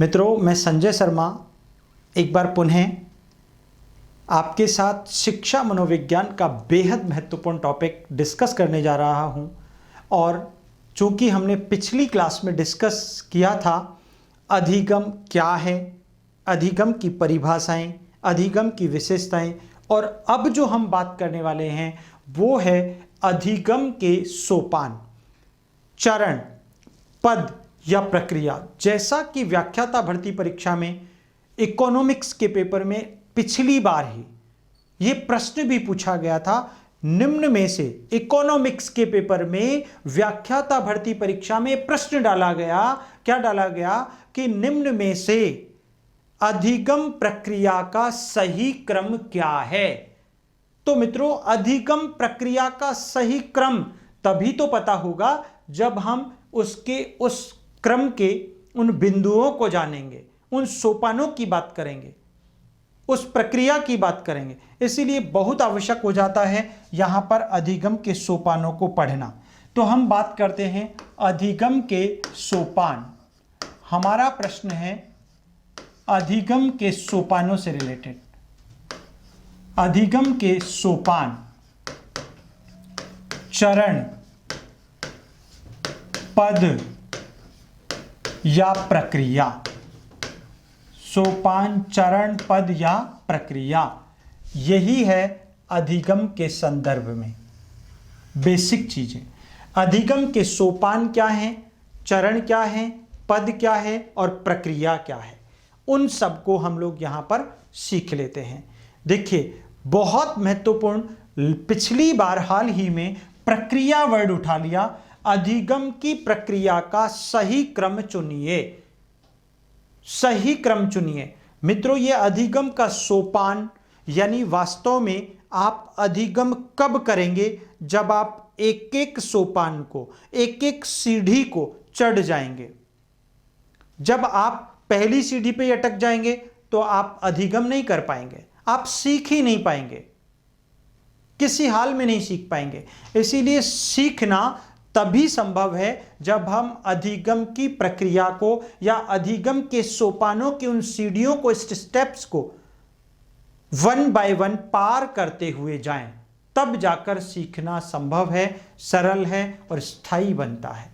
मित्रों, मैं संजय शर्मा एक बार पुनः आपके साथ शिक्षा मनोविज्ञान का बेहद महत्वपूर्ण टॉपिक डिस्कस करने जा रहा हूं। और चूंकि हमने पिछली क्लास में डिस्कस किया था अधिगम क्या है, अधिगम की परिभाषाएं, अधिगम की विशेषताएं, और अब जो हम बात करने वाले हैं वो है अधिगम के सोपान, चरण, पद या प्रक्रिया। जैसा कि व्याख्याता भर्ती परीक्षा में इकोनॉमिक्स के पेपर में पिछली बार ही ये प्रश्न भी पूछा गया था, निम्न में से इकोनॉमिक्स के पेपर में व्याख्याता भर्ती परीक्षा में प्रश्न डाला गया, क्या डाला गया कि निम्न में से अधिगम प्रक्रिया का सही क्रम क्या है। तो मित्रों, अधिगम प्रक्रिया का सही क्रम तभी तो पता होगा जब हम उसके उस क्रम के उन बिंदुओं को जानेंगे, उन सोपानों की बात करेंगे, उस प्रक्रिया की बात करेंगे। इसीलिए बहुत आवश्यक हो जाता है यहां पर अधिगम के सोपानों को पढ़ना। तो हम बात करते हैं अधिगम के सोपान। हमारा प्रश्न है अधिगम के सोपानों से रिलेटेड। अधिगम के सोपान, चरण, पद या प्रक्रिया। सोपान, चरण, पद या प्रक्रिया, यही है अधिगम के संदर्भ में बेसिक चीजें। अधिगम के सोपान क्या हैं, चरण क्या है, पद क्या है और प्रक्रिया क्या है, उन सबको हम लोग यहां पर सीख लेते हैं। देखिए, बहुत महत्वपूर्ण, पिछली बार हाल ही में प्रक्रिया वर्ड उठा लिया। अधिगम की प्रक्रिया का सही क्रम चुनिए, सही क्रम चुनिए। मित्रों, यह अधिगम का सोपान यानी वास्तव में आप अधिगम कब करेंगे, जब आप एक एक सोपान को, एक एक सीढ़ी को चढ़ जाएंगे। जब आप पहली सीढ़ी पे अटक जाएंगे तो आप अधिगम नहीं कर पाएंगे, आप सीख ही नहीं पाएंगे, किसी हाल में नहीं सीख पाएंगे। इसीलिए सीखना तभी संभव है जब हम अधिगम की प्रक्रिया को या अधिगम के सोपानों की उन सीढ़ियों को, स्टेप्स को वन बाय वन पार करते हुए जाएं, तब जाकर सीखना संभव है, सरल है और स्थायी बनता है।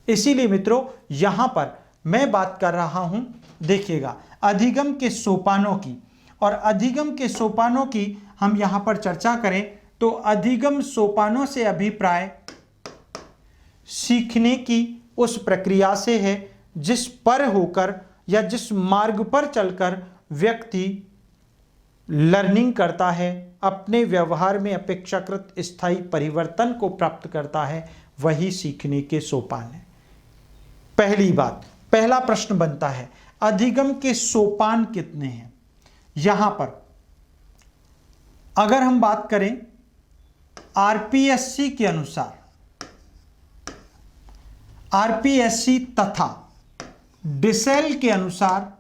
इसीलिए मित्रों, यहां पर मैं बात कर रहा हूं, देखिएगा, अधिगम के सोपानों की। और अधिगम के सोपानों की हम यहां पर चर्चा करें तो अधिगम सोपानों से अभिप्राय सीखने की उस प्रक्रिया से है जिस पर होकर या जिस मार्ग पर चलकर व्यक्ति लर्निंग करता है, अपने व्यवहार में अपेक्षाकृत स्थायी परिवर्तन को प्राप्त करता है, वही सीखने के सोपान है। पहली बात, पहला प्रश्न बनता है अधिगम के सोपान कितने हैं। यहां पर अगर हम बात करें आरपीएससी के अनुसार, आरपीएससी तथा डिसेल के अनुसार,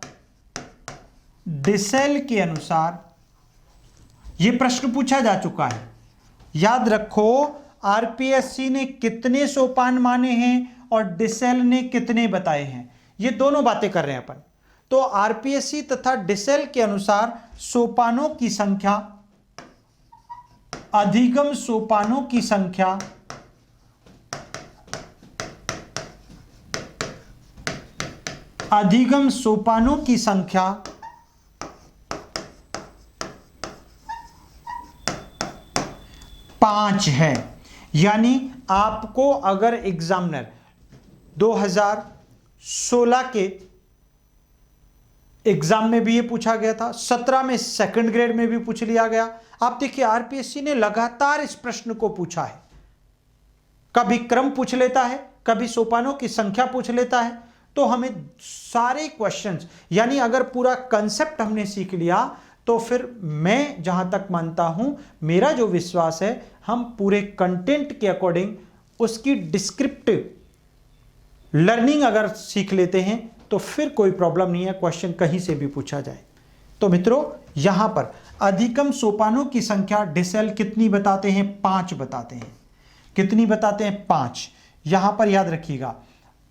डिसेल के अनुसार यह प्रश्न पूछा जा चुका है। याद रखो, आरपीएससी ने कितने सोपान माने हैं और डिसेल ने कितने बताए हैं, ये दोनों बातें कर रहे हैं अपन। तो आरपीएससी तथा डिसेल के अनुसार सोपानों की संख्या, अधिगम सोपानों की संख्या अधिगम सोपानों की संख्या 5 है। यानी आपको अगर एग्जामिनर 2016 के एग्जाम में भी ये पूछा गया था, 17 में सेकंड ग्रेड में भी पूछ लिया गया। आप देखिए, आरपीएससी ने लगातार इस प्रश्न को पूछा है। कभी क्रम पूछ लेता है, कभी सोपानों की संख्या पूछ लेता है। तो हमें सारे क्वेश्चंस, यानी अगर पूरा कंसेप्ट हमने सीख लिया तो फिर मैं जहां तक मानता हूं, मेरा जो विश्वास है, हम पूरे कंटेंट के अकॉर्डिंग उसकी डिस्क्रिप्टिव लर्निंग अगर सीख लेते हैं तो फिर कोई प्रॉब्लम नहीं है, क्वेश्चन कहीं से भी पूछा जाए। तो मित्रों, यहां पर अधिगम सोपानों की संख्या डिसेल कितनी बताते हैं, 5 बताते हैं। कितनी बताते हैं, 5। यहां पर याद रखिएगा।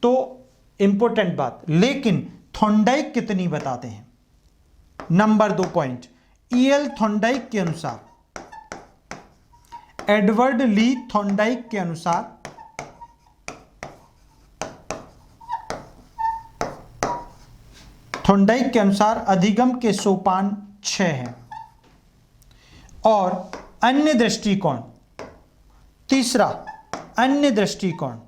तो इंपॉर्टेंट बात, लेकिन थॉर्नडाइक कितनी बताते हैं? नंबर 2 पॉइंट, ईएल थॉर्नडाइक के अनुसार, एडवर्ड ली थॉर्नडाइक के अनुसार थॉर्नडाइक के अनुसार अधिगम के सोपान 6 हैं। और अन्य दृष्टिकोण, तीसरा अन्य दृष्टिकोण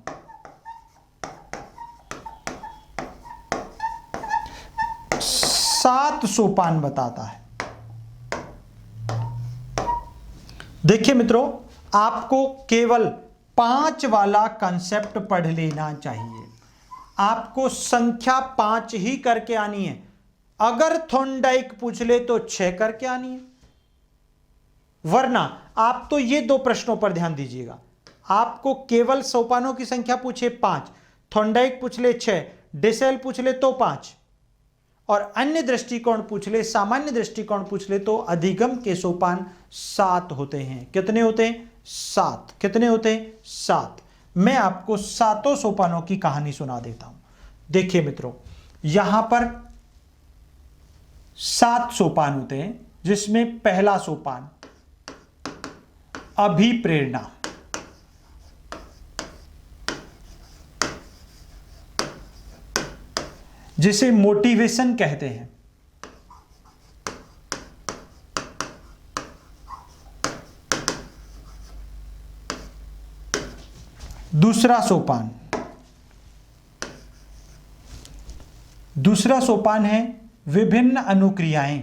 7 सोपान बताता है। देखिए मित्रों, आपको केवल 5 वाला कंसेप्ट पढ़ लेना चाहिए। आपको संख्या 5 ही करके आनी है। अगर थॉर्नडाइक पूछ ले तो 6 करके आनी है, वरना आप तो ये 2 प्रश्नों पर ध्यान दीजिएगा। आपको केवल सोपानों की संख्या पूछे 5, थॉर्नडाइक पूछ ले 6, डिसेल पूछ ले तो 5, और अन्य दृष्टिकोण पूछ ले, सामान्य दृष्टिकोण पूछ ले तो अधिगम के सोपान 7 होते हैं। कितने होते हैं? 7। कितने होते हैं? 7। मैं आपको 7 सोपानों की कहानी सुना देता हूं। देखिए मित्रों, यहां पर 7 सोपान होते हैं, जिसमें पहला सोपान अभिप्रेरणा, जिसे मोटिवेशन कहते हैं। दूसरा सोपान है विभिन्न अनुक्रियाएं।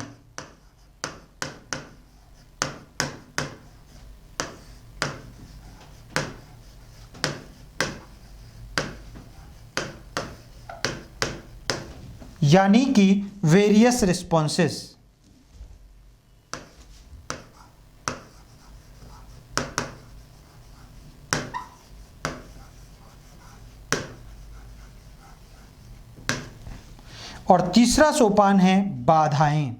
यानी कि वेरियस रिस्पॉन्सेस। और तीसरा सोपान है बाधाएं,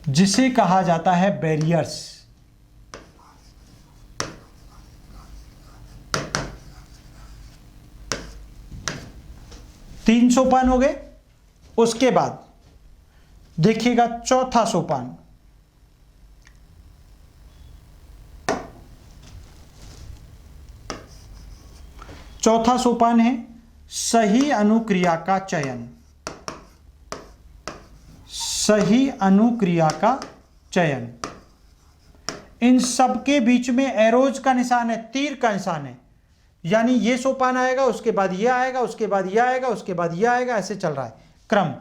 जिसे कहा जाता है बैरियर्स। तीन सोपान हो गए। उसके बाद देखिएगा चौथा सोपान, चौथा सोपान है सही अनुक्रिया का चयन। सही अनुक्रिया का चयन। इन सब के बीच में एरोज का निशान है, तीर का निशान है, यानी ये सोपान आएगा, उसके बाद ये आएगा, उसके बाद ये आएगा, उसके बाद ये आएगा, ऐसे चल रहा है क्रम।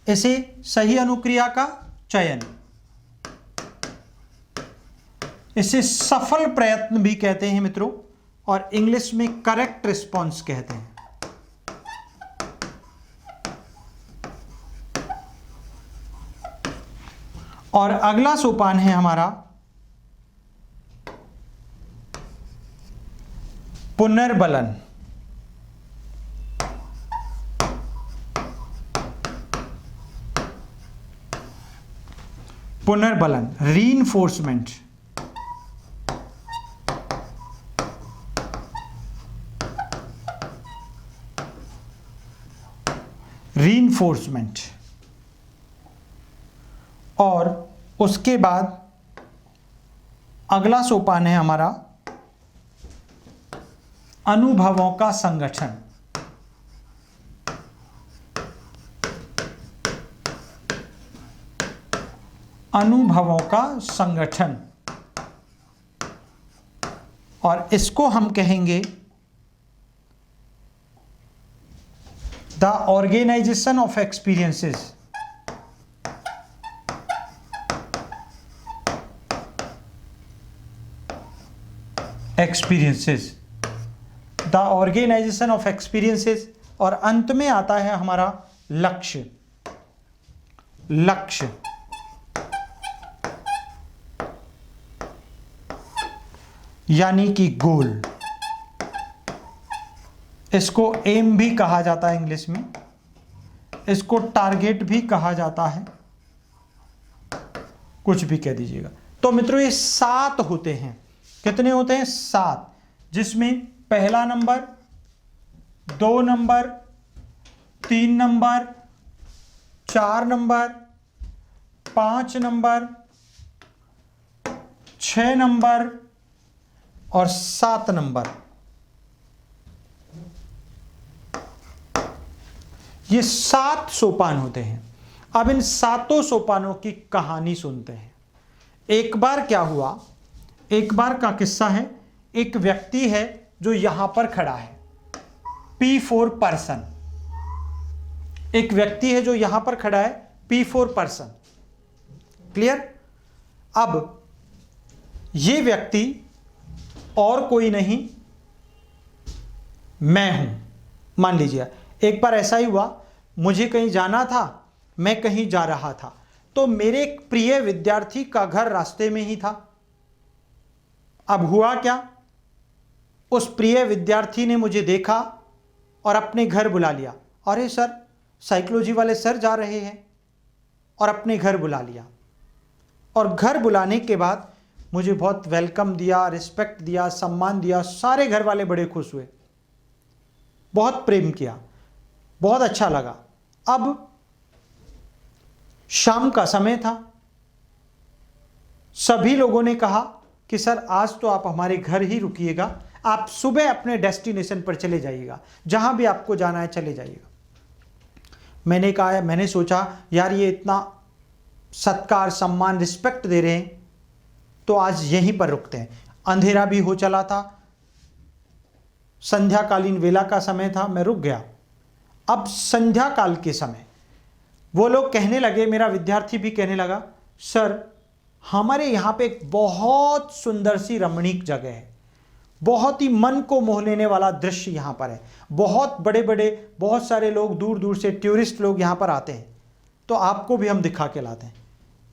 इसे सही अनुक्रिया का चयन, इसे सफल प्रयत्न भी कहते हैं मित्रों, और इंग्लिश में करेक्ट रिस्पॉन्स कहते हैं। और अगला सोपान है हमारा पुनर्बलन। पुनर्बलन, रीइंफोर्समेंट। रीइंफोर्समेंट। और उसके बाद अगला सोपान है हमारा अनुभवों का संगठन। अनुभवों का संगठन, और इसको हम कहेंगे the organisation of experiences. Experiences, the organisation of experiences. और अंत में आता है हमारा लक्ष्य। लक्ष्य यानी कि गोल। इसको एम भी कहा जाता है इंग्लिश में, इसको टारगेट भी कहा जाता है, कुछ भी कह दीजिएगा। तो मित्रों ये 7 होते हैं। कितने होते हैं? 7, जिसमें पहला number, 2 number, 3 number, 4 number, 5 number, 6 number और 7 नंबर। ये 7 सोपान होते हैं। अब इन 7 सोपानों की कहानी सुनते हैं। एक बार क्या हुआ, एक बार का किस्सा है। एक व्यक्ति है जो यहां पर खड़ा है, P4 पर्सन। एक व्यक्ति है जो यहां पर खड़ा है, P4 पर्सन। क्लियर? अब ये व्यक्ति और कोई नहीं, मैं हूं। मान लीजिए एक बार ऐसा ही हुआ, मुझे कहीं जाना था, मैं कहीं जा रहा था, तो मेरे एक प्रिय विद्यार्थी का घर रास्ते में ही था। अब हुआ क्या, उस प्रिय विद्यार्थी ने मुझे देखा और अपने घर बुला लिया। अरे सर, साइकोलॉजी वाले सर जा रहे हैं, और अपने घर बुला लिया। और घर बुलाने के बाद मुझे बहुत वेलकम दिया, रिस्पेक्ट दिया, सम्मान दिया। सारे घर वाले बड़े खुश हुए, बहुत प्रेम किया, बहुत अच्छा लगा। अब शाम का समय था, सभी लोगों ने कहा कि सर आज तो आप हमारे घर ही रुकिएगा, आप सुबह अपने डेस्टिनेशन पर चले जाइएगा, जहां भी आपको जाना है चले जाइएगा। मैंने कहा, मैंने सोचा यार ये इतना सत्कार, सम्मान, रिस्पेक्ट दे रहे हैं, तो आज यहीं पर रुकते हैं। अंधेरा भी हो चला था, संध्याकालीन वेला का समय था, मैं रुक गया। अब संध्या काल के समय वो लोग कहने लगे, मेरा विद्यार्थी भी कहने लगा, सर हमारे यहाँ पे एक बहुत सुंदर सी रमणीक जगह है, बहुत ही मन को मोह लेने वाला दृश्य यहाँ पर है, बहुत बड़े बड़े, बहुत सारे लोग, दूर दूर से टूरिस्ट लोग यहाँ पर आते हैं, तो आपको भी हम दिखा के लाते हैं।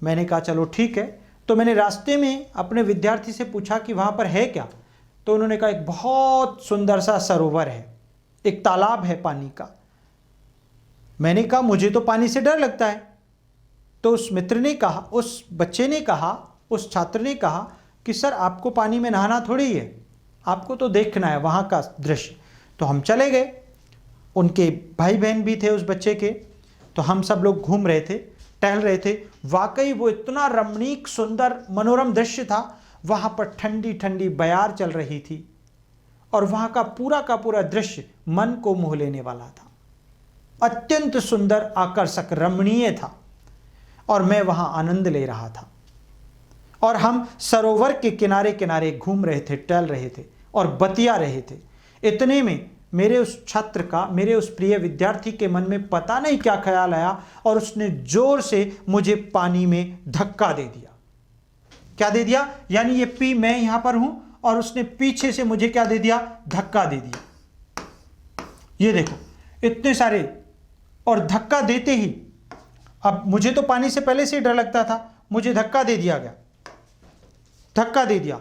मैंने कहा चलो ठीक है। तो मैंने रास्ते में अपने विद्यार्थी से पूछा कि वहाँ पर है क्या, तो उन्होंने कहा एक बहुत सुंदर सा सरोवर है, एक तालाब है पानी का। मैंने कहा मुझे तो पानी से डर लगता है। तो उस मित्र ने कहा, उस बच्चे ने कहा, उस छात्र ने कहा कि सर आपको पानी में नहाना थोड़ी है, आपको तो देखना है वहाँ का दृश्य। तो हम चले गए, उनके भाई बहन भी थे उस बच्चे के, तो हम सब लोग घूम रहे थे, टहल रहे थे। वाकई वो इतना रमणीक, सुंदर, मनोरम दृश्य था। वहाँ पर ठंडी ठंडी बयार चल रही थी और वहाँ का पूरा दृश्य मन को मोह लेने वाला था, अत्यंत सुंदर, आकर्षक, रमणीय था। और मैं वहाँ आनंद ले रहा था, और हम सरोवर के किनारे किनारे घूम रहे थे, टहल रहे थे और बतिया रहे थे। इतने में मेरे उस छात्र का, मेरे उस प्रिय विद्यार्थी के मन में पता नहीं क्या ख्याल आया, और उसने जोर से मुझे पानी में धक्का दे दिया। क्या दे दिया? यानी ये पी, मैं यहां पर हूं और उसने पीछे से मुझे क्या दे दिया? धक्का दे दिया। ये देखो इतने सारे, और धक्का देते ही, अब मुझे तो पानी से पहले से डर लगता था, मुझे धक्का दे दिया गया, धक्का दे दिया।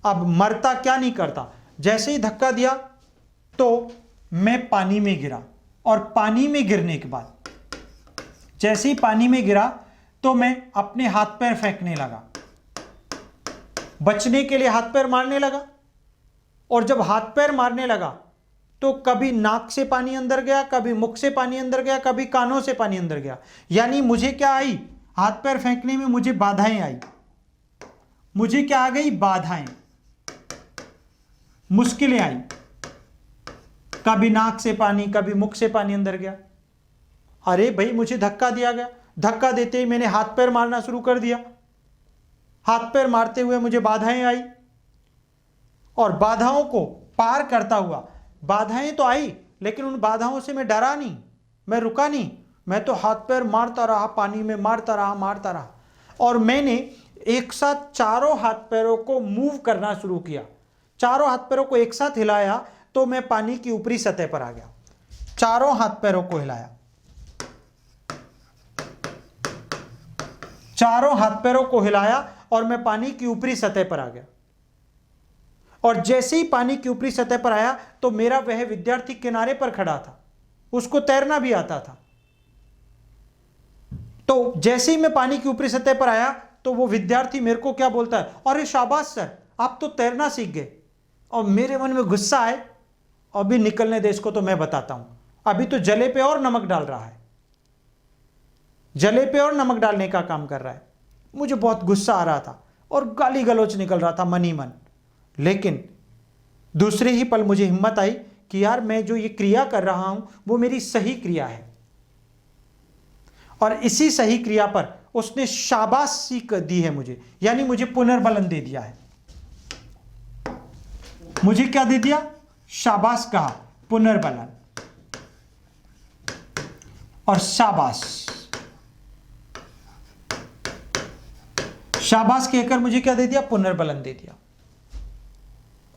अब मरता क्या नहीं करता, जैसे ही धक्का दिया तो मैं पानी में गिरा, और पानी में गिरने के बाद जैसे ही पानी में गिरा तो मैं अपने हाथ पैर फेंकने लगा, बचने के लिए हाथ पैर मारने लगा। और जब हाथ पैर मारने लगा तो कभी नाक से पानी अंदर गया, कभी मुख से पानी अंदर गया, कभी कानों से पानी अंदर गया। यानी मुझे क्या आई? हाथ पैर फेंकने में मुझे बाधाएं आई। मुझे क्या आ गई? बाधाएं, मुश्किलें आई। कभी नाक से पानी, कभी मुख से पानी अंदर गया। अरे भाई, मुझे धक्का दिया गया, धक्का देते ही मैंने हाथ पैर मारना शुरू कर दिया। हाथ पैर मारते हुए मुझे बाधाएं आई, और बाधाओं को पार करता हुआ, बाधाएं तो आई लेकिन उन बाधाओं से मैं डरा नहीं, मैं रुका नहीं, मैं तो हाथ पैर मारता रहा, पानी में मारता रहा। और मैंने एक साथ चारों हाथ पैरों को मूव करना शुरू किया। चारों हाथ पैरों को एक साथ हिलाया तो मैं पानी की ऊपरी सतह पर आ गया। चारों हाथ पैरों को हिलाया, चारों हाथ पैरों को हिलाया और मैं पानी की ऊपरी सतह पर आ गया। और जैसे ही पानी की ऊपरी सतह पर आया तो मेरा वह विद्यार्थी किनारे पर खड़ा था, उसको तैरना भी आता था। तो जैसे ही मैं पानी की ऊपरी सतह पर आया तो वो विद्यार्थी मेरे को क्या बोलता है, अरे शाबाश सर, आप तो तैरना सीख गए। और मेरे मन में गुस्सा है, अभी निकलने दे इसको, तो मैं बताता हूं। अभी तो जले पे और नमक डाल रहा है, जले पे और नमक डालने का काम कर रहा है। मुझे बहुत गुस्सा आ रहा था और गाली गलौज निकल रहा था मन ही मन। लेकिन दूसरे ही पल मुझे हिम्मत आई कि यार मैं जो ये क्रिया कर रहा हूं वो मेरी सही क्रिया है। और इसी सही क्रिया पर उसने शाबाशी दी है मुझे, यानी मुझे पुनर्बलन दे दिया है। मुझे क्या दे दिया? शाबाश कहा, पुनर्बलन। और शाबाश, शाबाश कहकर मुझे क्या दे दिया? पुनर्बलन दे दिया।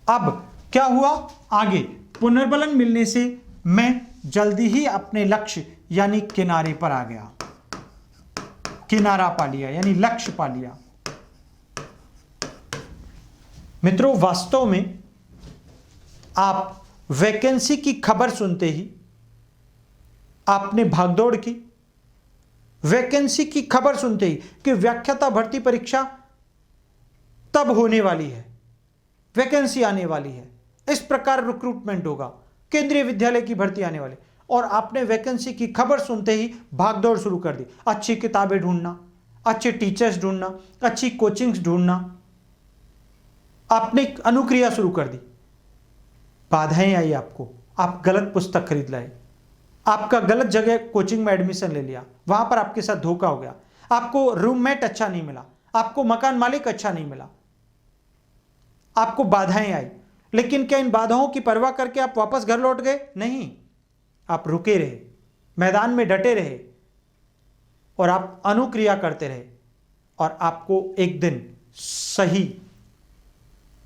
अब क्या हुआ आगे? पुनर्बलन मिलने से मैं जल्दी ही अपने लक्ष्य यानी किनारे पर आ गया, किनारा पा लिया, यानी लक्ष्य पा लिया। मित्रों, वास्तव में आप वैकेंसी की खबर सुनते ही आपने भागदौड़ की। वैकेंसी की खबर सुनते ही कि व्याख्याता भर्ती परीक्षा तब होने वाली है, वैकेंसी आने वाली है, इस प्रकार रिक्रूटमेंट होगा, केंद्रीय विद्यालय की भर्ती आने वाली, और आपने वैकेंसी की खबर सुनते ही भागदौड़ शुरू कर दी। अच्छी किताबें ढूंढना, अच्छे टीचर्स ढूंढना, अच्छी कोचिंग्स ढूंढना, आपने अनुक्रिया शुरू कर दी। बाधाएं आई आपको, आप गलत पुस्तक खरीद लाए, आपका गलत जगह कोचिंग में एडमिशन ले लिया, वहां पर आपके साथ धोखा हो गया, आपको रूममेट अच्छा नहीं मिला, आपको मकान मालिक अच्छा नहीं मिला, आपको बाधाएं आई। लेकिन क्या इन बाधाओं की परवाह करके आप वापस घर लौट गए? नहीं, आप रुके रहे, मैदान में डटे रहे और आप अनुक्रिया करते रहे, और आपको एक दिन सही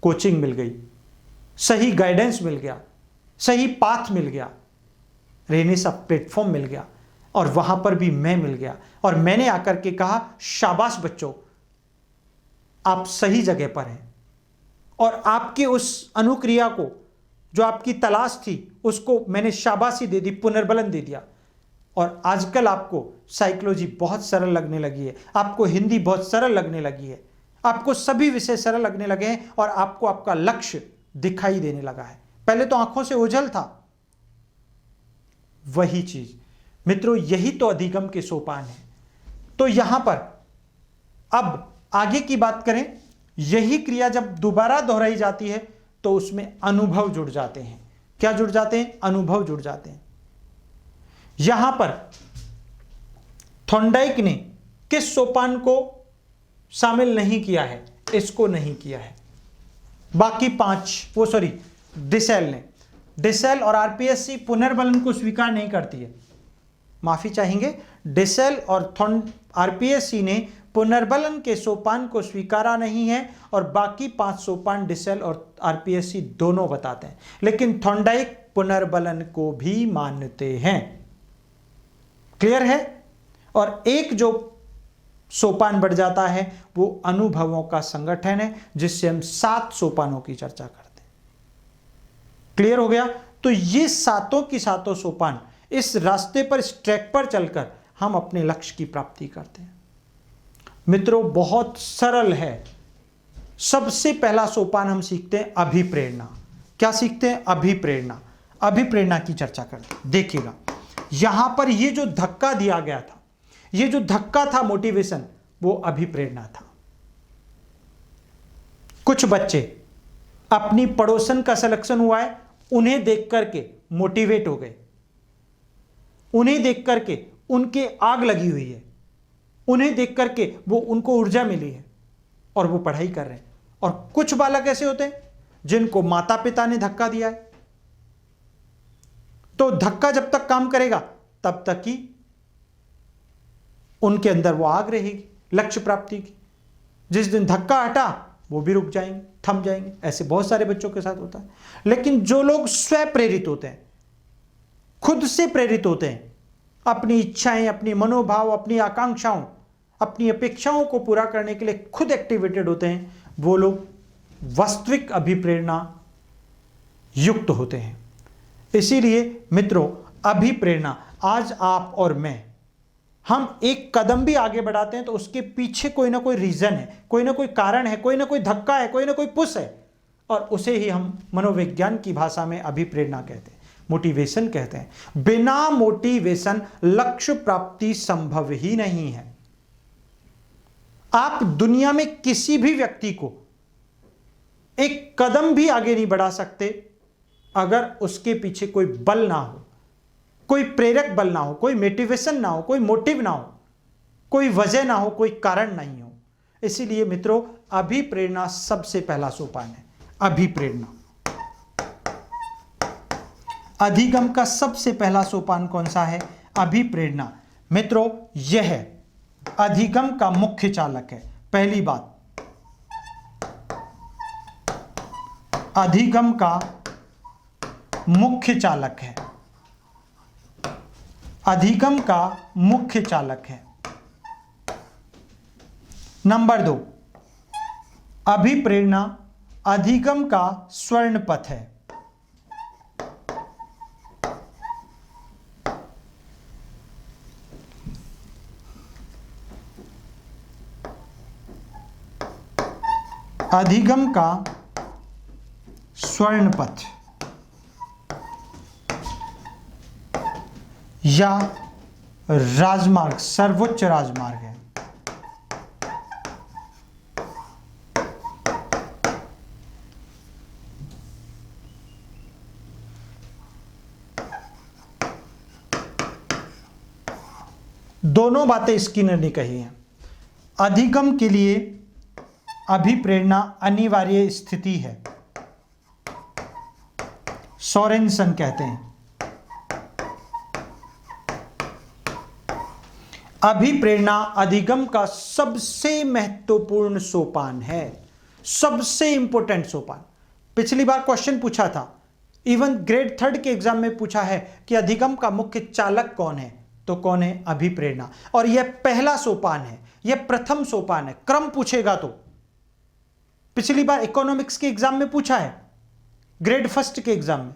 कोचिंग मिल गई, सही गाइडेंस मिल गया, सही पाथ मिल गया, रहने सा प्लेटफॉर्म मिल गया, और वहां पर भी मैं मिल गया। और मैंने आकर के कहा, शाबाश बच्चों, आप सही जगह पर हैं। और आपकी उस अनुक्रिया को, जो आपकी तलाश थी, उसको मैंने शाबाशी दे दी, पुनर्बलन दे दिया। और आजकल आपको साइकोलॉजी बहुत सरल लगने लगी है, आपको हिंदी बहुत सरल लगने लगी है, आपको सभी विषय सरल लगने लगे हैं, और आपको आपका लक्ष्य दिखाई देने लगा है। पहले तो आंखों से ओझल था। वही चीज मित्रों, यही तो अधिगम के सोपान है। तो यहां पर अब आगे की बात करें, यही क्रिया जब दोबारा दोहराई जाती है तो उसमें अनुभव जुड़ जाते हैं। क्या जुड़ जाते हैं? अनुभव जुड़ जाते हैं। यहां पर थॉर्नडाइक ने किस सोपान को शामिल नहीं किया है? इसको नहीं किया है। बाकी डिसेल और आरपीएससी पुनर्बलन को स्वीकार नहीं करती है, माफी चाहेंगे। डिसेल और आरपीएससी ने पुनर्बलन के सोपान को स्वीकारा नहीं है, और बाकी 5 सोपान डिसेल और आरपीएससी दोनों बताते हैं। लेकिन थॉर्नडाइक पुनर्बलन को भी मानते हैं। क्लियर है? और एक जो सोपान बढ़ जाता है वो अनुभवों का संगठन है, जिससे हम 7 सोपानों की चर्चा करते हैं। क्लियर हो गया? तो ये सातों की सातों सोपान, इस रास्ते पर, इस ट्रैक पर चलकर हम अपने लक्ष्य की प्राप्ति करते हैं। मित्रों, बहुत सरल है। सबसे पहला सोपान हम सीखते हैं अभिप्रेरणा। क्या सीखते हैं? अभिप्रेरणा। अभिप्रेरणा की चर्चा करते हैं। देखिएगा, यहां पर ये जो धक्का दिया गया था, ये जो धक्का था मोटिवेशन, वो अभिप्रेरणा था। कुछ बच्चे, अपनी पड़ोसन का सिलेक्शन हुआ है, उन्हें देख करके मोटिवेट हो गए, उन्हें देख करके उनके आग लगी हुई है, उन्हें देख करके वो उनको ऊर्जा मिली है और वो पढ़ाई कर रहे हैं। और कुछ बालक ऐसे होते हैं जिनको माता पिता ने धक्का दिया है, तो धक्का जब तक काम करेगा तब तक ही उनके अंदर वो आग रहेगी लक्ष्य प्राप्ति की। जिस दिन धक्का हटा वो भी रुक जाएंगे, थम जाएंगे। ऐसे बहुत सारे बच्चों के साथ होता है। लेकिन जो लोग स्व प्रेरित होते हैं, खुद से प्रेरित होते हैं, अपनी इच्छाएं, अपनी मनोभाव, अपनी आकांक्षाओं, अपनी अपेक्षाओं को पूरा करने के लिए खुद एक्टिवेटेड होते हैं, वो लोग वास्तविक अभिप्रेरणा युक्त होते हैं। इसीलिए मित्रों, अभिप्रेरणा आज आप और मैं हम एक कदम भी आगे बढ़ाते हैं तो उसके पीछे कोई ना कोई रीजन है, कोई ना कोई कारण है, कोई ना कोई धक्का है, कोई ना कोई पुश है, और उसे ही हम मनोविज्ञान की भाषा में अभिप्रेरणा कहते हैं, मोटिवेशन कहते हैं। बिना मोटिवेशन लक्ष्य प्राप्ति संभव ही नहीं है। आप दुनिया में किसी भी व्यक्ति को एक कदम भी आगे नहीं बढ़ा सकते अगर उसके पीछे कोई बल ना हो, कोई प्रेरक बल ना हो, कोई मोटिवेशन ना हो, कोई मोटिव ना हो, कोई वजह ना हो, कोई कारण नहीं हो। इसीलिए मित्रों, अभिप्रेरणा सबसे पहला सोपान है। अभिप्रेरणा, अधिगम का सबसे पहला सोपान कौन सा है? अभिप्रेरणा। मित्रों, यह अधिगम का मुख्य चालक है। पहली बात, अधिगम का मुख्य चालक है, अधिगम का मुख्य चालक है। नंबर 2, अभिप्रेरणा अधिगम का स्वर्ण पथ है। अधिगम का स्वर्ण पथ या राजमार्ग, सर्वोच्च राजमार्ग है। दोनों बातें स्किनर ने कही हैं। अधिगम के लिए अभिप्रेरणा अनिवार्य स्थिति है, सोरेनसन कहते हैं। अभिप्रेरणा अधिगम का सबसे महत्वपूर्ण सोपान है, सबसे इंपॉर्टेंट सोपान। पिछली बार क्वेश्चन पूछा था, इवन ग्रेड 3 के एग्जाम में पूछा है कि अधिगम का मुख्य चालक कौन है, तो कौन है? अभिप्रेरणा। और यह पहला सोपान है, यह प्रथम सोपान है। क्रम पूछेगा तो पिछली बार इकोनॉमिक्स के एग्जाम में पूछा है, ग्रेड 1 के एग्जाम में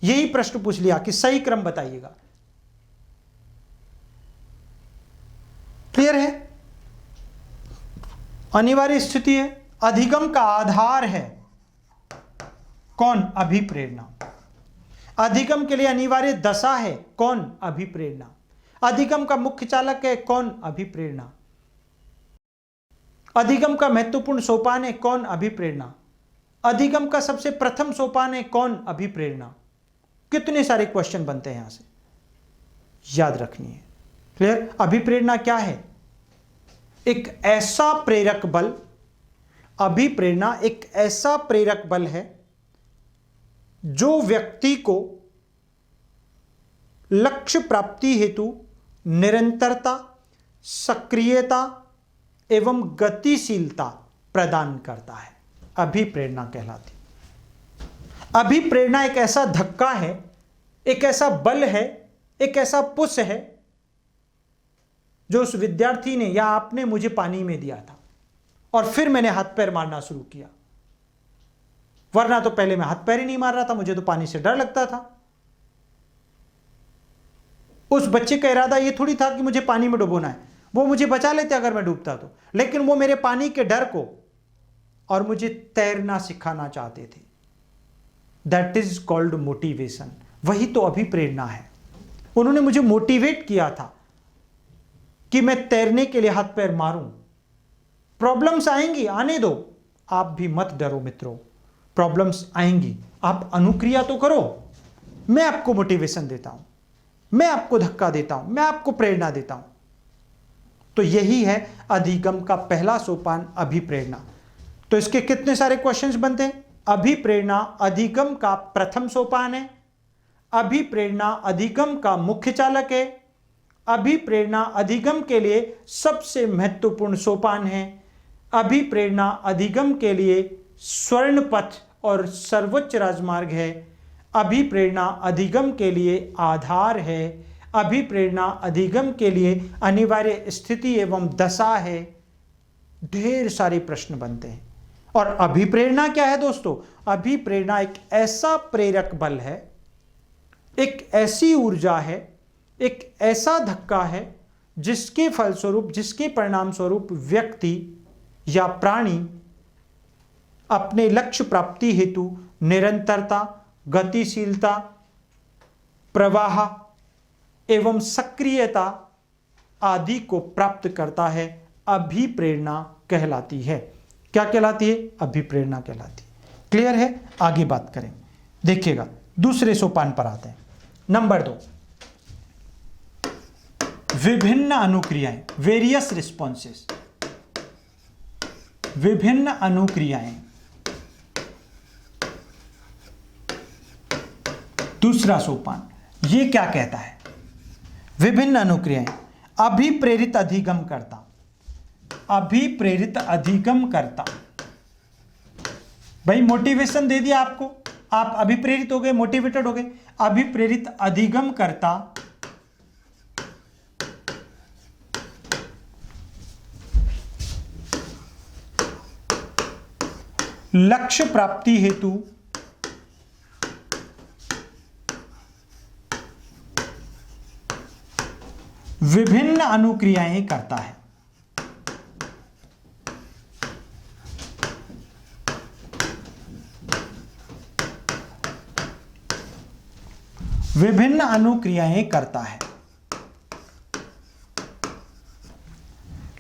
यही प्रश्न पूछ लिया कि सही क्रम बताइएगा। क्लियर है? अनिवार्य स्थिति है, अधिगम का आधार है कौन? अभिप्रेरणा। अधिगम के लिए अनिवार्य दशा है कौन? अभिप्रेरणा। अधिगम का मुख्य चालक है कौन? अभिप्रेरणा। अधिगम का महत्वपूर्ण सोपान है कौन? अभिप्रेरणा। अधिगम का सबसे प्रथम सोपान है कौन? अभिप्रेरणा। कितने सारे क्वेश्चन बनते हैं यहां से, याद रखनी है। क्लियर? अभिप्रेरणा क्या है? एक ऐसा प्रेरक बल, अभिप्रेरणा एक ऐसा प्रेरक बल है जो व्यक्ति को लक्ष्य प्राप्ति हेतु निरंतरता, सक्रियता एवं गतिशीलता प्रदान करता है। अभिप्रेरणा कहलाती। अभिप्रेरणा एक ऐसा धक्का है, एक ऐसा बल है, एक ऐसा पुश है जो उस विद्यार्थी ने या आपने मुझे पानी में दिया था और फिर मैंने हाथ पैर मारना शुरू किया। वरना तो पहले मैं हाथ पैर ही नहीं मार रहा था, मुझे तो पानी से डर लगता था। उस बच्चे का इरादा यह थोड़ी था कि मुझे पानी में डुबोना है, वो मुझे बचा लेते अगर मैं डूबता तो, लेकिन वो मेरे पानी के डर को और मुझे तैरना सिखाना चाहते थे। That is called motivation. वही तो अभिप्रेरणा है। उन्होंने मुझे मोटिवेट किया था कि मैं तैरने के लिए हाथ पैर मारूं। प्रॉब्लम्स आएंगी, आने दो, आप भी मत डरो मित्रों, प्रॉब्लम्स आएंगी, आप अनुक्रिया तो करो। मैं आपको मोटिवेशन देता हूं, मैं आपको धक्का देता हूं, मैं आपको प्रेरणा देता हूं। तो यही है अधिगम का पहला सोपान, अभिप्रेरणा। तो इसके कितने सारे क्वेश्चंस बनते हैं? अभिप्रेरणा अधिगम का प्रथम सोपान है, अभिप्रेरणा अधिगम का मुख्य चालक है, अभिप्रेरणा अधिगम के लिए सबसे महत्वपूर्ण सोपान है, अभिप्रेरणा अधिगम के लिए स्वर्ण पथ और सर्वोच्च राजमार्ग है, अभिप्रेरणा अधिगम के लिए आधार है, अभिप्रेरणा अधिगम के लिए अनिवार्य स्थिति एवं दशा है। ढेर सारे प्रश्न बनते हैं। और अभिप्रेरणा क्या है दोस्तों? अभिप्रेरणा एक ऐसा प्रेरक बल है, एक ऐसी ऊर्जा है, एक ऐसा धक्का है जिसके फलस्वरूप, जिसके परिणाम स्वरूप व्यक्ति या प्राणी अपने लक्ष्य प्राप्ति हेतु निरंतरता, गतिशीलता, प्रवाह एवं सक्रियता आदि को प्राप्त करता है, अभिप्रेरणा कहलाती है। क्या कहलाती है? अभिप्रेरणा कहलाती है। क्लियर है? आगे बात करें। देखिएगा, दूसरे सोपान पर आते हैं। नंबर 2, विभिन्न अनुक्रियाएं, वेरियस रिस्पॉन्सेस। विभिन्न अनुक्रियाएं। दूसरा सोपान ये क्या कहता है? विभिन्न अनुक्रियाएं, अभिप्रेरित अधिगम करता। अभिप्रेरित अधिगम करता, भाई मोटिवेशन दे दिया आपको, आप अभिप्रेरित हो गए, मोटिवेटेड हो गए। अभिप्रेरित अधिगम करता लक्ष्य प्राप्ति हेतु विभिन्न अनुक्रियाएं करता है। विभिन्न अनुक्रियाएं करता है।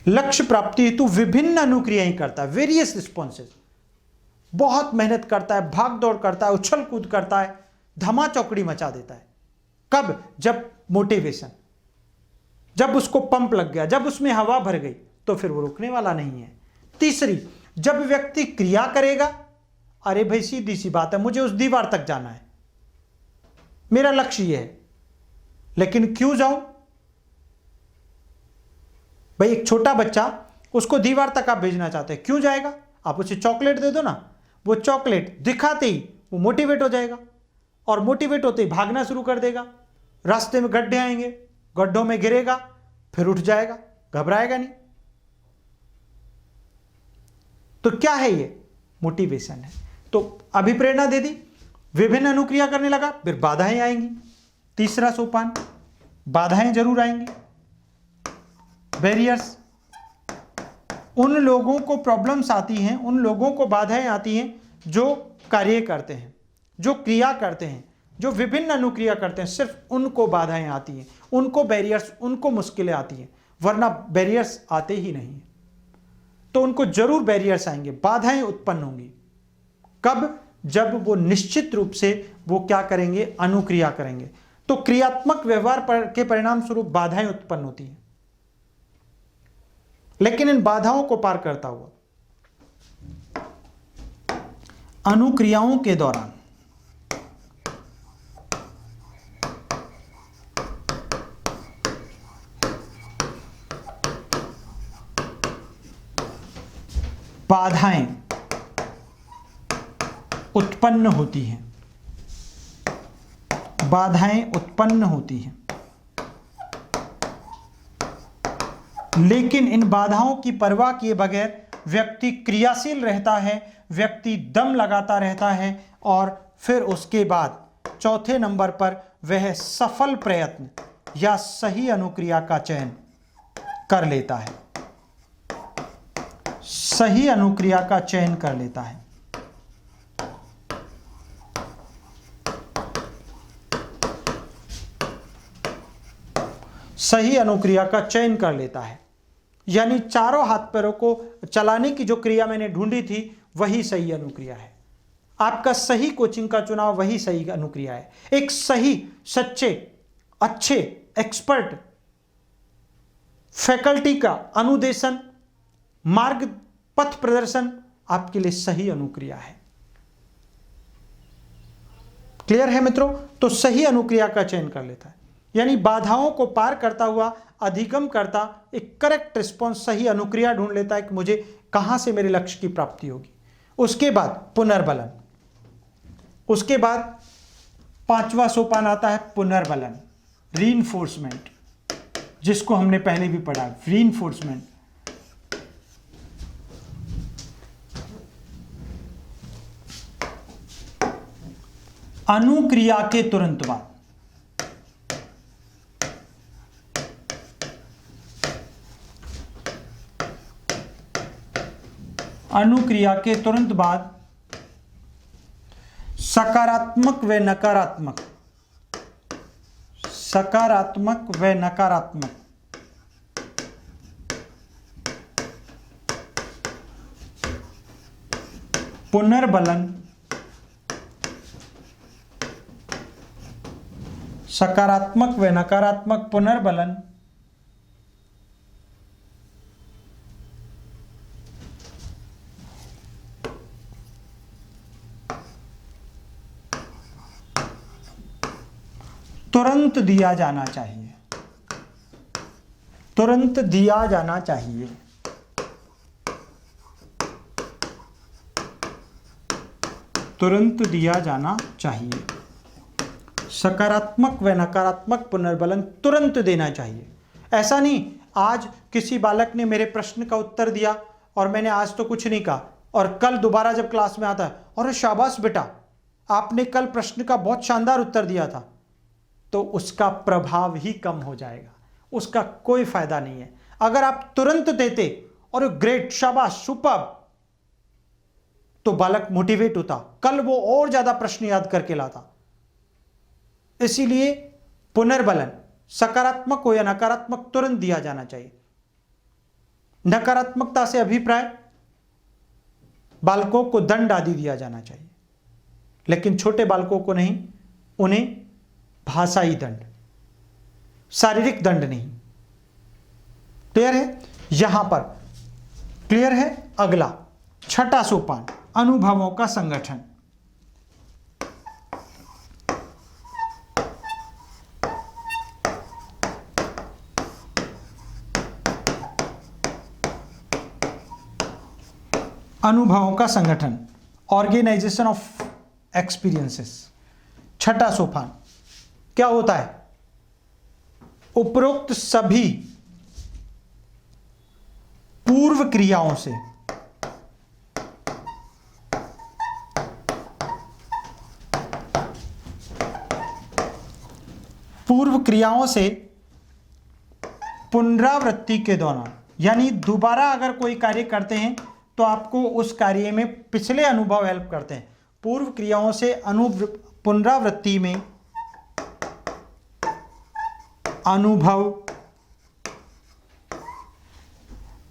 लक्ष्य प्राप्ति हेतु विभिन्न अनुक्रियाएं करता है, वेरियस रिस्पॉन्सेस। बहुत मेहनत करता है, भाग दौड़ करता है, उछल कूद करता है, धमा चौकड़ी मचा देता है। कब? जब मोटिवेशन, जब उसको पंप लग गया, जब उसमें हवा भर गई, तो फिर वो रुकने वाला नहीं है। तीसरी, जब व्यक्ति क्रिया करेगा, अरे भाई सीधी सी बात है, मुझे उस दीवार तक जाना है, मेरा लक्ष्य ये है, लेकिन क्यों जाऊं? भाई एक छोटा बच्चा, उसको दीवार तक आप भेजना चाहते हैं, क्यों जाएगा? आप उसे चॉकलेट दे दो ना, वो चॉकलेट दिखाते ही वो मोटिवेट हो जाएगा, और मोटिवेट होते ही भागना शुरू कर देगा। रास्ते में गड्ढे आएंगे, गड्ढों में गिरेगा, फिर उठ जाएगा, घबराएगा नहीं। तो क्या है ये? मोटिवेशन है। तो अभिप्रेरणा दे दी, विभिन्न अनुक्रिया करने लगा, फिर बाधाएं आएंगी। तीसरा सोपान, बाधाएं जरूर आएंगी, बैरियर्स। उन लोगों को प्रॉब्लम्स आती हैं, उन लोगों को बाधाएं आती हैं जो कार्य करते हैं, जो क्रिया करते हैं, जो विभिन्न अनुक्रिया करते हैं, सिर्फ उनको बाधाएं आती हैं, उनको बैरियर्स, उनको मुश्किलें आती हैं, वरना बैरियर्स आते ही नहीं हैं। तो उनको जरूर बैरियर्स आएंगे, बाधाएं उत्पन्न होंगी। कब? जब वो निश्चित रूप से वो क्या करेंगे? अनुक्रिया करेंगे। तो क्रियात्मक व्यवहार के परिणाम स्वरूप बाधाएं उत्पन्न होती हैं, लेकिन इन बाधाओं को पार करता हुआ अनुक्रियाओं के दौरान बाधाएं उत्पन्न होती हैं। बाधाएं उत्पन्न होती हैं, लेकिन इन बाधाओं की परवाह किए बगैर व्यक्ति क्रियाशील रहता है, व्यक्ति दम लगाता रहता है, और फिर उसके बाद चौथे नंबर पर वह सफल प्रयत्न या सही अनुक्रिया का चयन कर लेता है। सही अनुक्रिया का चयन कर लेता है। सही अनुक्रिया का चयन कर लेता है, यानी चारों हाथ पैरों को चलाने की जो क्रिया मैंने ढूंढी थी वही सही अनुक्रिया है। आपका सही कोचिंग का चुनाव वही सही अनुक्रिया है। एक सही, सच्चे, अच्छे, एक्सपर्ट फैकल्टी का अनुदेशन, मार्ग पथ प्रदर्शन आपके लिए सही अनुक्रिया है। क्लियर है मित्रों? तो सही अनुक्रिया का चयन कर लेता है, यानी बाधाओं को पार करता हुआ अधिगम करता एक करेक्ट रिस्पॉन्स, सही अनुक्रिया ढूंढ लेता है कि मुझे कहां से मेरे लक्ष्य की प्राप्ति होगी। उसके बाद पुनर्बलन। उसके बाद पांचवा सोपान आता है पुनर्बलन, रीइंफोर्समेंट, जिसको हमने पहले भी पढ़ा। रीइंफोर्समेंट, अनुक्रिया के तुरंत बाद अनुक्रिया के तुरंत बाद सकारात्मक व नकारात्मक, सकारात्मक व नकारात्मक पुनर्बलन, सकारात्मक व नकारात्मक पुनर्बलन तुरंत दिया जाना चाहिए, तुरंत दिया जाना चाहिए। तुरंत दिया जाना चाहिए। सकारात्मक व नकारात्मक पुनर्बलन तुरंत देना चाहिए। ऐसा नहीं आज किसी बालक ने मेरे प्रश्न का उत्तर दिया और मैंने आज तो कुछ नहीं कहा और कल दोबारा जब क्लास में आता है और शाबाश बेटा आपने कल प्रश्न का बहुत शानदार उत्तर दिया था, तो उसका प्रभाव ही कम हो जाएगा, उसका कोई फायदा नहीं है। अगर आप तुरंत देते और ग्रेट शाबाश सुपर्ब, तो बालक मोटिवेट होता, कल वो और ज्यादा प्रश्न याद करके लाता। इसीलिए पुनर्बलन सकारात्मक हो या नकारात्मक तुरंत दिया जाना चाहिए। नकारात्मकता से अभिप्राय बालकों को दंड आदि दिया जाना चाहिए, लेकिन छोटे बालकों को नहीं, उन्हें भाषाई दंड, शारीरिक दंड नहीं। क्लियर है? यहां पर क्लियर है। अगला छठा सोपान अनुभवों का संगठन। अनुभवों का संगठन, ऑर्गेनाइजेशन ऑफ एक्सपीरियंसेस। छठा सोपान क्या होता है? उपरोक्त सभी पूर्व क्रियाओं से पुनरावृत्ति के दौरान, यानी दोबारा अगर कोई कार्य करते हैं तो आपको उस कार्य में पिछले अनुभव हेल्प करते हैं। पूर्व क्रियाओं से पुनरावृत्ति में अनुभव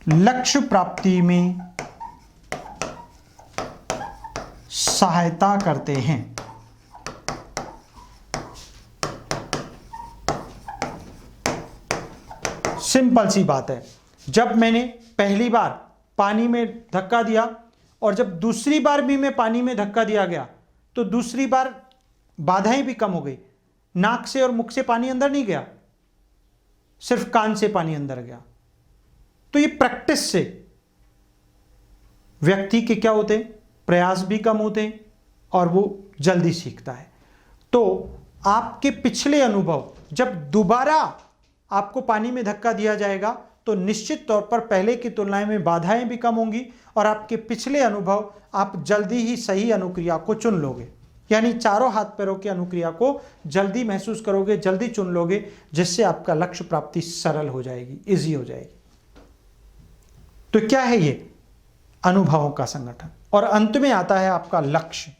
लक्ष्य प्राप्ति में सहायता करते हैं। सिंपल सी बात है, जब मैंने पहली बार पानी में धक्का दिया और जब दूसरी बार भी मैं पानी में धक्का दिया गया तो दूसरी बार बाधाएं भी कम हो गई। नाक से और मुख से पानी अंदर नहीं गया, सिर्फ कान से पानी अंदर गया। तो ये प्रैक्टिस से व्यक्ति के क्या होते हैं, प्रयास भी कम होते हैं और वो जल्दी सीखता है। तो आपके पिछले अनुभव, जब दोबारा आपको पानी में धक्का दिया जाएगा तो निश्चित तौर पर पहले की तुलना में बाधाएं भी कम होंगी और आपके पिछले अनुभव आप जल्दी ही सही अनुक्रिया को चुन लोगे, यानी चारों हाथ पैरों की अनुक्रिया को जल्दी महसूस करोगे, जल्दी चुन लोगे, जिससे आपका लक्ष्य प्राप्ति सरल हो जाएगी, इजी हो जाएगी। तो क्या है ये अनुभवों का संगठन। और अंत में आता है आपका लक्ष्य।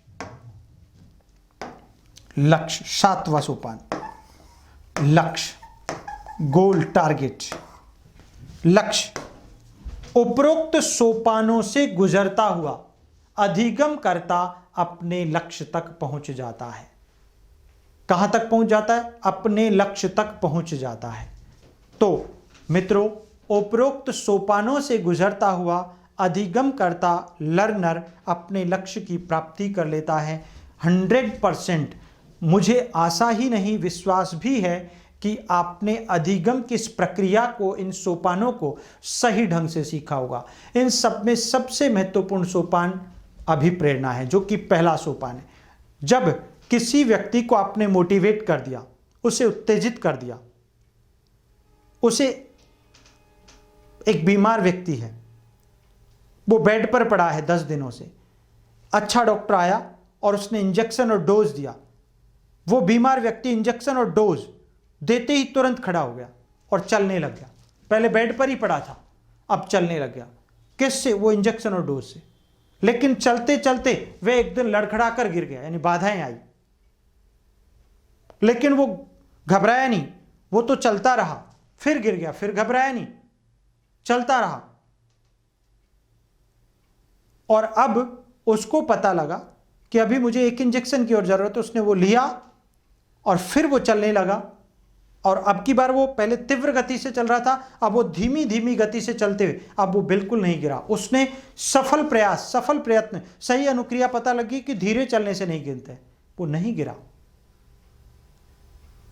लक्ष्य सातवां सोपान, लक्ष्य, गोल, टारगेट। लक्ष्य उपरोक्त सोपानों से गुजरता हुआ अधिगम करता अपने लक्ष्य तक पहुंच जाता है। कहां तक पहुंच जाता है? अपने लक्ष्य तक पहुंच जाता है। तो मित्रों, उपरोक्त सोपानों से गुजरता हुआ अधिगम करता लर्नर अपने लक्ष्य की प्राप्ति कर लेता है। 100% मुझे आशा ही नहीं, विश्वास भी है कि आपने अधिगम की इस प्रक्रिया को, इन सोपानों को सही ढंग से सीखा होगा। इन सब में सबसे महत्वपूर्ण सोपान अभिप्रेरणा है, जो कि पहला सोपान है। जब किसी व्यक्ति को आपने मोटिवेट कर दिया, उसे उत्तेजित कर दिया, उसे, एक बीमार व्यक्ति है, वो बेड पर पड़ा है 10 दिनों से, अच्छा डॉक्टर आया और उसने इंजेक्शन और डोज दिया। वो बीमार व्यक्ति इंजेक्शन और डोज देते ही तुरंत खड़ा हो गया और चलने लग गया। पहले बेड पर ही पड़ा था, अब चलने लग गया। किससे? वो इंजेक्शन और डोज से। लेकिन चलते चलते वे एक दिन लड़खड़ा कर गिर गया, यानी बाधाएं आई, लेकिन वो घबराया नहीं, वो तो चलता रहा, फिर गिर गया, फिर घबराया नहीं, चलता रहा। और अब उसको पता लगा कि अभी मुझे एक इंजेक्शन की और जरूरत है, उसने वो लिया और फिर वो चलने लगा। और अब की बार वो पहले तीव्र गति से चल रहा था, अब वो धीमी धीमी गति से चलते हुए अब वो बिल्कुल नहीं गिरा। उसने सफल प्रयास, सफल प्रयत्न, सही अनुक्रिया पता लगी कि धीरे चलने से नहीं गिरते, वो नहीं गिरा।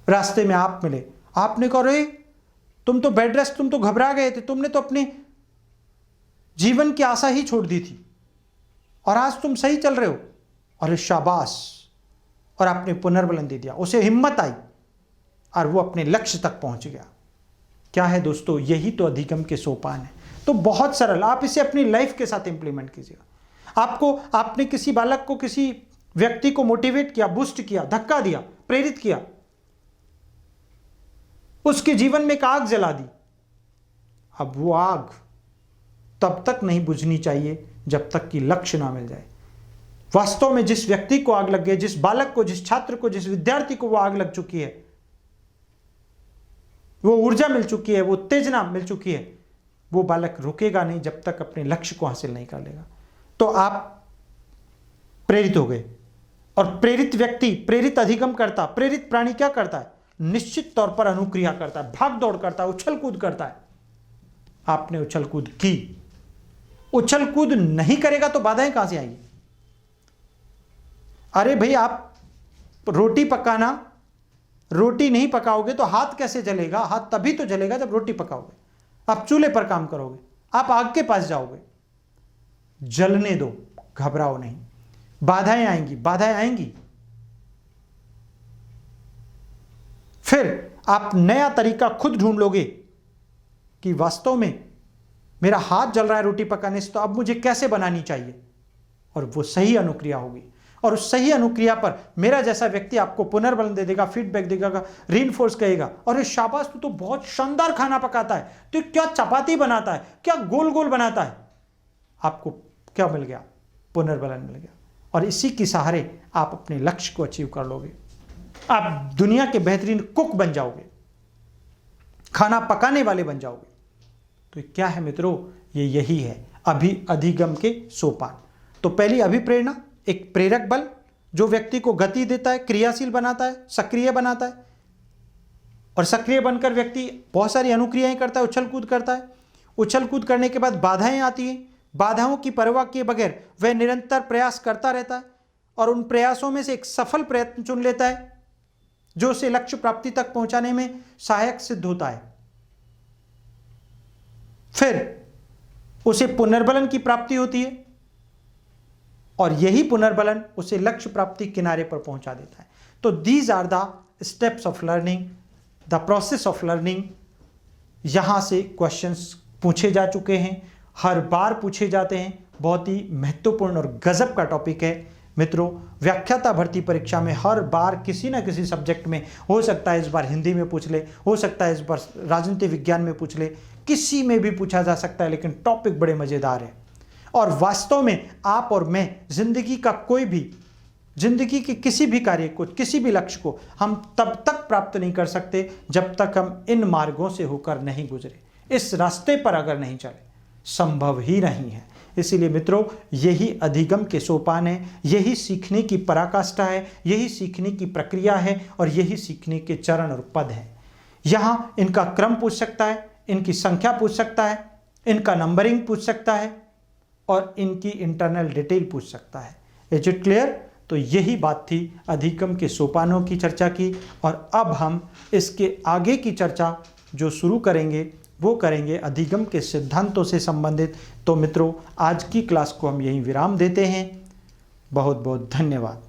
रास्ते में आप मिले, आपने कहा रे तुम तो बेड रेस्ट, तुम तो घबरा गए थे, तुमने तो अपने जीवन की आशा ही छोड़ दी थी और आज तुम सही चल रहे हो। अरे शाबाश, और आपने पुनर्बलन दे दिया, उसे हिम्मत आई और वो अपने लक्ष्य तक पहुंच गया। क्या है दोस्तों, यही तो अधिगम के सोपान है। तो बहुत सरल, आप इसे अपनी लाइफ के साथ इंप्लीमेंट कीजिएगा। आपने किसी बालक को, किसी व्यक्ति को मोटिवेट किया, बूस्ट किया, धक्का दिया, प्रेरित किया, उसके जीवन में एक आग जला दी। अब वो आग तब तक नहीं बुझनी चाहिए जब तक कि लक्ष्य ना मिल जाए। वास्तव में जिस व्यक्ति को आग लग गई, जिस बालक को, जिस छात्र को, जिस विद्यार्थी को वो आग लग चुकी है, वो ऊर्जा मिल चुकी है, वो उत्तेजना मिल चुकी है, वो बालक रुकेगा नहीं जब तक अपने लक्ष्य को हासिल नहीं कर लेगा। तो आप प्रेरित हो गए, और प्रेरित व्यक्ति, प्रेरित अधिगम करता, प्रेरित प्राणी क्या करता है? निश्चित तौर पर अनुक्रिया करता है, भाग दौड़ करता है, उछल कूद करता है। आपने उछल कूद की, उछल कूद नहीं करेगा तो बाधाएं कहां से आएंगी? अरे भाई, आप रोटी पकाना, रोटी नहीं पकाओगे तो हाथ कैसे जलेगा? हाथ तभी तो जलेगा जब रोटी पकाओगे। आप चूल्हे पर काम करोगे, आप आग के पास जाओगे। जलने दो, घबराओ नहीं। बाधाएं आएंगी, बाधाएं आएंगी, फिर आप नया तरीका खुद ढूंढ लोगे कि वास्तव में मेरा हाथ जल रहा है रोटी पकाने से, तो अब मुझे कैसे बनानी चाहिए, और वो सही अनुक्रिया होगी। और उस सही अनुक्रिया पर मेरा जैसा व्यक्ति आपको पुनर्बलन दे देगा, फीडबैक देगा, रीइंफोर्स करेगा, और ये शाबाश तू तो बहुत शानदार खाना पकाता है, तो क्या चपाती बनाता है, क्या गोल गोल बनाता है। आपको क्या मिल गया? पुनर्बलन मिल गया। और इसी के सहारे आप अपने लक्ष्य को अचीव कर लोगे। आप दुनिया के बेहतरीन कुक बन जाओगे, खाना पकाने वाले बन जाओगे। तो क्या है मित्रों, ये यही है अधिगम के सोपान। तो पहली अभिप्रेरणा, एक प्रेरक बल जो व्यक्ति को गति देता है, क्रियाशील बनाता है, सक्रिय बनाता है, और सक्रिय बनकर व्यक्ति बहुत सारी अनुक्रियाएं करता है, उछल कूद करता है। उछल कूद करने के बाद बाधाएं आती हैं, बाधाओं की परवाह किए बगैर वह निरंतर प्रयास करता रहता है, और उन प्रयासों में से एक सफल प्रयत्न चुन लेता है जो उसे लक्ष्य प्राप्ति तक पहुंचाने में सहायक सिद्ध होता है। फिर उसे पुनर्बलन की प्राप्ति होती है, और यही पुनर्बलन उसे लक्ष्य प्राप्ति किनारे पर पहुंचा देता है। तो these are the steps of learning, the process of learning. यहां से क्वेश्चंस पूछे जा चुके हैं, हर बार पूछे जाते हैं। बहुत ही महत्वपूर्ण और गजब का टॉपिक है मित्रों। व्याख्याता भर्ती परीक्षा में हर बार किसी ना किसी सब्जेक्ट में, हो सकता है इस बार हिंदी में पूछ ले, हो सकता है इस बार राजनीति विज्ञान में पूछ ले, किसी में भी पूछा जा सकता है, लेकिन टॉपिक बड़े मजेदार है। और वास्तव में आप और मैं जिंदगी का कोई भी, जिंदगी के किसी भी कार्य को, किसी भी लक्ष्य को हम तब तक प्राप्त नहीं कर सकते जब तक हम इन मार्गों से होकर नहीं गुजरे, इस रास्ते पर अगर नहीं चले, संभव ही नहीं है। इसीलिए मित्रों, यही अधिगम के सोपान है, यही सीखने की पराकाष्ठा है, यही सीखने की प्रक्रिया है, और यही सीखने के चरण और पद हैं। यहाँ इनका क्रम पूछ सकता है, इनकी संख्या पूछ सकता है, इनका नंबरिंग पूछ सकता है, और इनकी इंटरनल डिटेल पूछ सकता है। Is it clear? तो यही बात थी अधिगम के सोपानों की चर्चा की। और अब हम इसके आगे की चर्चा जो शुरू करेंगे वो करेंगे अधिगम के सिद्धांतों से संबंधित। तो मित्रों, आज की क्लास को हम यहीं विराम देते हैं। बहुत बहुत धन्यवाद।